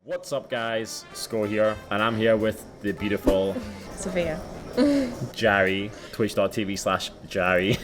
What's up, guys? Sko here, and I'm here with the beautiful Sophia. Djarii, twitch.tv/Djarii.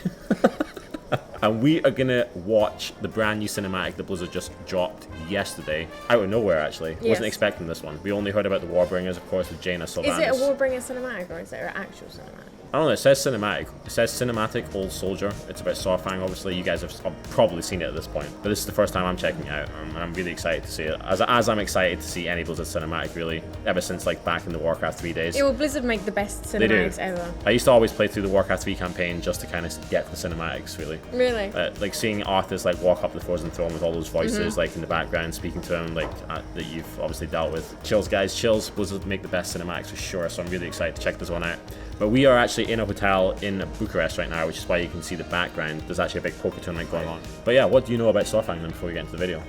And we are gonna watch the brand new cinematic that Blizzard just dropped yesterday. Out of nowhere, actually. Yes. Wasn't expecting this one. We only heard about the Warbringers, of course, with Jaina Sylvanas. Is it a Warbringer cinematic or is it an actual cinematic? I don't know, it says cinematic. It says cinematic old soldier. It's about Saurfang, obviously. You guys have probably seen it at this point. But this is the first time I'm checking it out, and I'm really excited to see it. As I'm excited to see any Blizzard cinematic, really. Ever since, like, back in the Warcraft 3 days. Yeah, well, Blizzard make the best cinematics ever. I used to always play through the Warcraft 3 campaign just to kind of get the cinematics, really. Really? Like, seeing Arthas, like, walk up the Frozen Throne with all those voices, like, in the background, speaking to him, like, that you've obviously dealt with. Chills, guys. Chills. Blizzard make the best cinematics for sure, so I'm really excited to check this one out. But we are actually in a hotel in Bucharest right now, which is why you can see the background. There's actually a big poker tournament going on. But yeah, what do you know about Saurfang then before we get into the video?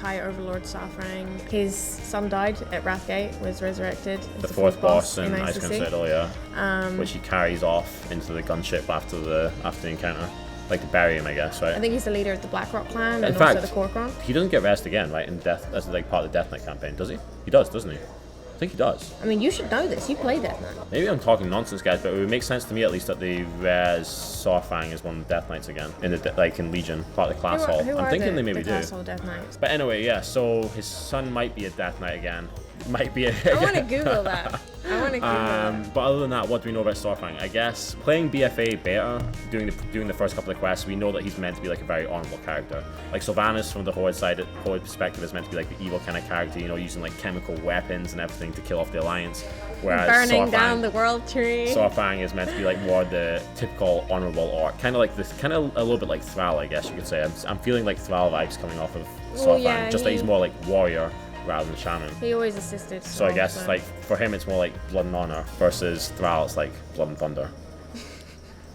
High Overlord Saurfang. His son died at Wrathgate, was resurrected. The fourth boss in Ice Citadel, yeah. Um, which he carries off into the gunship after the encounter. Like to bury him, I guess, right? I think he's the leader of the Blackrock clan In and fact, also the Kor'kron. He doesn't get rest again, right? In Death, as like part of the Death Knight campaign, does he? He does, doesn't he? I think he does. I mean, you should know this. You play Death Knight. Maybe I'm talking nonsense, guys, but it would make sense to me at least that they res Saurfang as one of the Death Knights again in the like in Legion, part of the class hall. Who I'm are thinking they maybe the do. Class Hall Death Knights? But anyway, yeah. So his son might be a Death Knight again. Might be. I want to Google that. I want to Google that. But other than that, what do we know about Saurfang? I guess playing BFA beta, doing the first couple of quests, we know that he's meant to be like a very honorable character. Like Sylvanas from the Horde side, Horde perspective, is meant to be like the evil kind of character, you know, using like chemical weapons and everything to kill off the Alliance. Whereas Burning down the world tree. Saurfang is meant to be like more the typical honorable orc, kind of like this, kind of a little bit like Thrall, I guess you could say. I'm feeling like Thrall vibes coming off of Saurfang, yeah, just that he's more like warrior rather than shaman. He always assisted. So I guess like for him it's more like blood and honor versus Thrall it's like blood and thunder.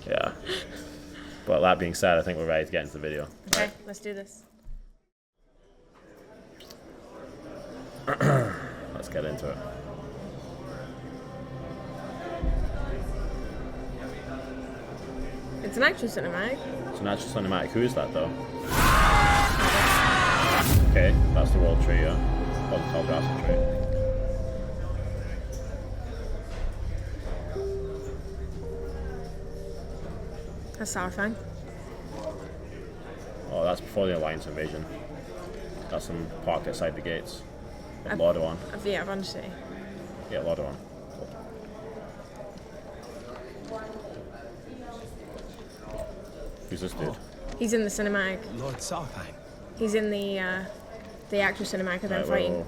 Yeah. But that being said, I think we're ready to get into the video. Okay, right. Let's do this. Let's get into it. It's an actual cinematic. It's an actual cinematic. Who is that though? Okay, that's the world tree, yeah. Or the Teldrassil tree. That's Saurfang. Oh, that's before the Alliance invasion. That's him parked outside the gates. Of Lordaeron. Yeah, I've understood. Yeah, Lordaeron. Who's this dude? He's in the cinematic. Lord Saurfang. He's in the actual cinematic of them Right, fighting.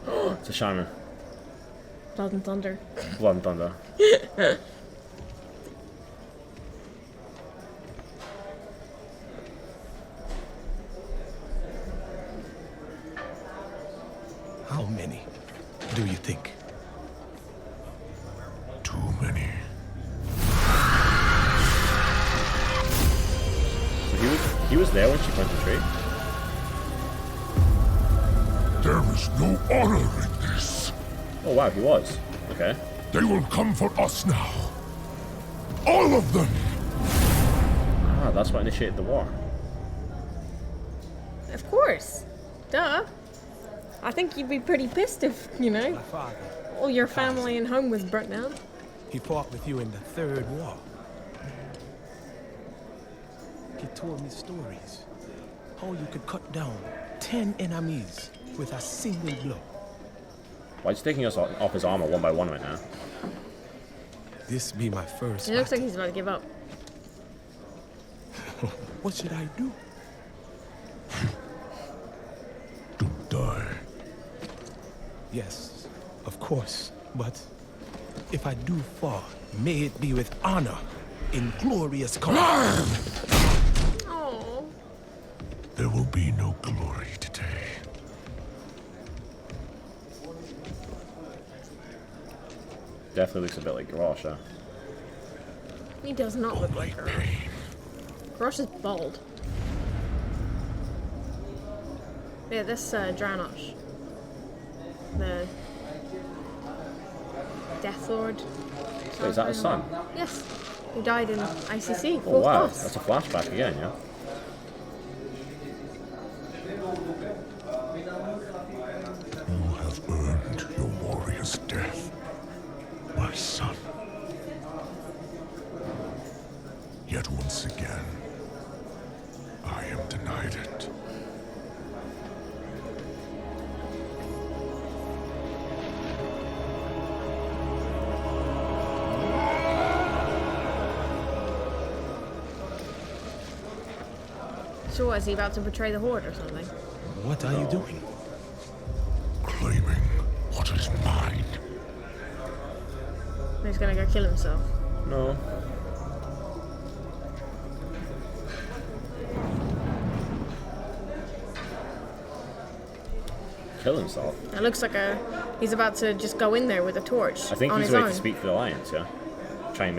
whoa. It's a shaman. Blood and Thunder. Blood and thunder. How many do you think? Too many. So he was there when she climbed the tree? There is no honor in this. Oh wow, he was. Okay. They will come for us now. All of them! Ah, that's what initiated the war. Of course. Duh. I think you'd be pretty pissed if, you know, My father. all your family and home was burnt down. He fought with you in the Third War. He told me stories. How you could cut down 10 enemies with a single blow. Why is he taking us off his armor one by one right now? This be my first. It looks like battle. he's about to give up. What should I do? Don't die. Yes, of course. But if I do fall, may it be with honor in glorious command. Oh. There will be no glory today. Definitely looks a bit like Garrosh, huh? He does not look like her. Pain. Grosh is bald. Yeah, this Dranosh. The Death Lord. Wait, is that his son? Yes. Who died in ICC. Oh Fourth wow, boss. that's a flashback again, yeah? death, my son. Yet once again, I am denied it. So what, is he about to betray the Horde or something? What are you doing? Claiming what is mine. He's gonna go kill himself. No. Kill himself? It looks like he's about to just go in there with a torch. I think on he's his ready own. to speak for the Alliance, yeah? Try and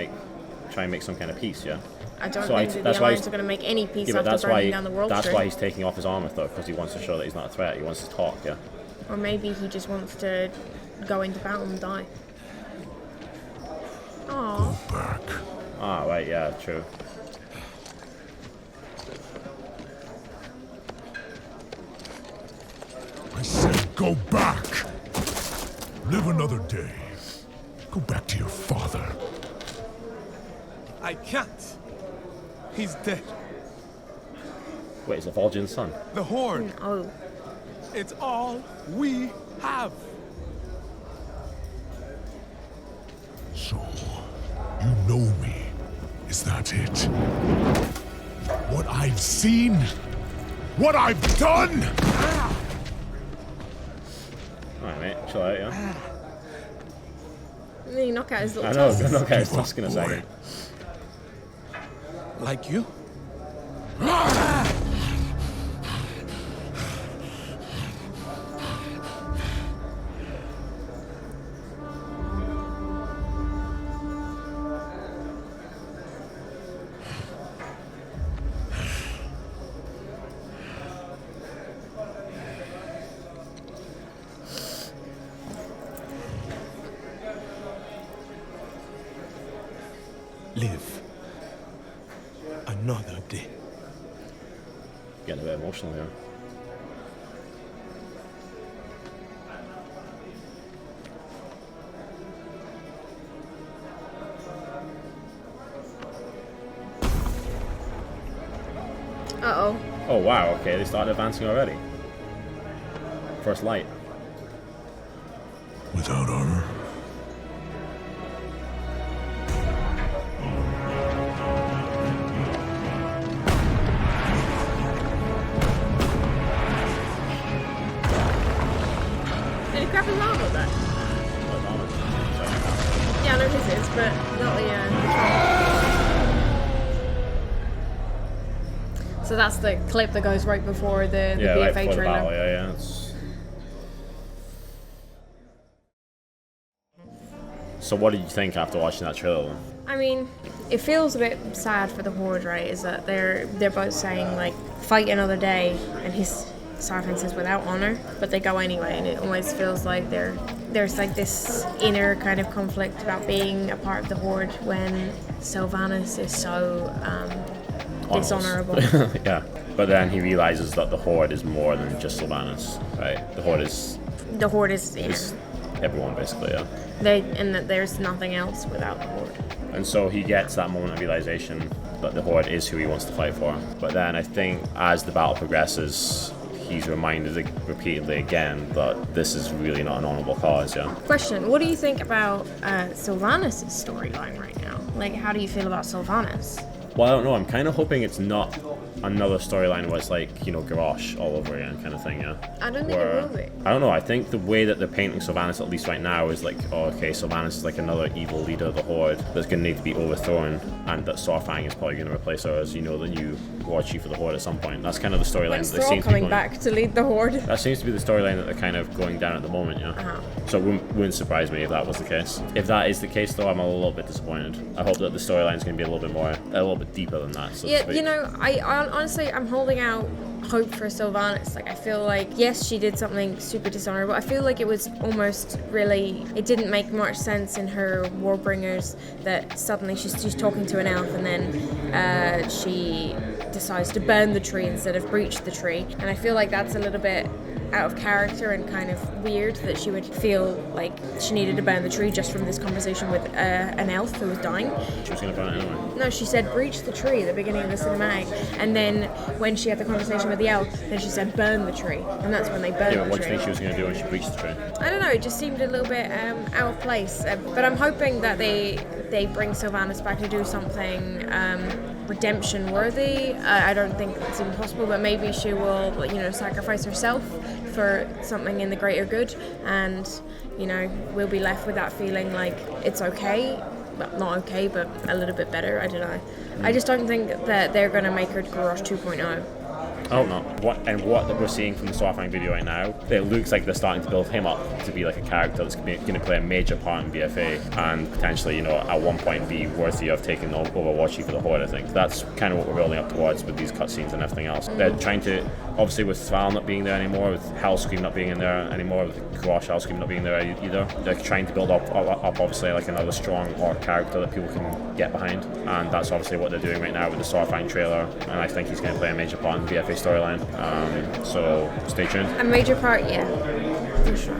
make some kind of peace, yeah? I don't So think that that's the why Alliance he's- are going to make any peace Yeah, but after burning down the world that's tree. why he's taking off his armor, though, because he wants to show that he's not a threat. He wants to talk, yeah? Or maybe he just wants to go into battle and die. Aww. Back. Ah, right, yeah, true. I said go back. Live another day. Go back to your father. I can't. He's dead. Wait, is the Vol'jin's son? The Horde. Oh. It's all we have. So, you know me. Is that it? What I've seen? What I've done? Alright, mate, chill out, yeah? And then you knock out his little I know, tusks. knock out his tusk in a second. Like you? Live another day. Getting a bit emotional here. Uh-oh. Oh wow, okay, they started advancing already. First light. Without honor? Did he grab his arm with that? Yeah, I know his is, but not the So that's the clip that goes right before the Yeah, BFA right before the trailer. battle, yeah. So what did you think after watching that trailer then? I mean, it feels a bit sad for the Horde, right? Is that they're both saying like fight another day, and Saurfang says without honor, but they go anyway, and it almost feels like there's like this inner kind of conflict about being a part of the Horde when Sylvanas is so dishonorable. Yeah, but then he realizes that the Horde is more than just Sylvanas, right? The Horde is everyone basically, yeah. And that there's nothing else without the Horde. And so he gets that moment of realization that the Horde is who he wants to fight for. But then I think as the battle progresses, he's reminded repeatedly again that this is really not an honorable cause, yeah. Question: what do you think about Sylvanas' storyline right now? Like, how do you feel about Sylvanas? Well, I don't know. I'm kind of hoping it's not another storyline where it's like, you know, Garrosh all over again kind of thing, yeah? I don't think it will be. I don't know. I think the way that they're painting Sylvanas, at least right now, is like, oh, okay, Sylvanas is like another evil leader of the Horde that's going to need to be overthrown, and that Saurfang is probably going to replace her as, you know, the new War Chief of the Horde at some point. That's kind of the storyline When's that they seem to be coming going. back to lead the Horde? That seems to be the storyline that they're kind of going down at the moment, yeah? Uh-huh. So it wouldn't surprise me if that was the case. If that is the case, though, I'm a little bit disappointed. I hope that the storyline's going to be a little bit deeper than that, so to Yeah, speak. you know, I honestly, I'm holding out hope for Sylvanas. Like, I feel like, yes, she did something super dishonorable. I feel like it was almost really, it didn't make much sense in her Warbringers that suddenly she's talking to an elf and then she decides to burn the tree instead of breach the tree. And I feel like that's a little bit out of character and kind of weird that she would feel like she needed to burn the tree just from this conversation with an elf who was dying. She was going to burn it anyway. No, she said breach the tree at the beginning of the cinematic, and then when she had the conversation with the elf, then she said burn the tree, and that's when they burned Yeah, the but what do tree. you think she was going to do when she breached the tree? I don't know, it just seemed a little bit out of place, but I'm hoping that they bring Sylvanas back to do something redemption worthy. I don't think it's impossible, but maybe she will, sacrifice herself for something in the greater good, and we'll be left with that feeling like it's okay, well, not okay, but a little bit better. I don't know. I just don't think that they're going to make her Garrosh 2.0. I hope not. What we're seeing from the Saurfang video right now, it looks like they're starting to build him up to be like a character that's going to play a major part in BFA and potentially, at one point be worthy of taking over Watchy for the Horde, I think. That's kind of what we're building up towards with these cutscenes and everything else. They're trying to, obviously with Thral not being there anymore, with Hellscream not being in there anymore, with Garrosh Hellscream not being there either, they're trying to build up obviously like another strong orc character that people can get behind, and that's obviously what they're doing right now with the Saurfang trailer, and I think he's going to play a major part in the BFA storyline, so stay tuned. A major part, yeah, for sure.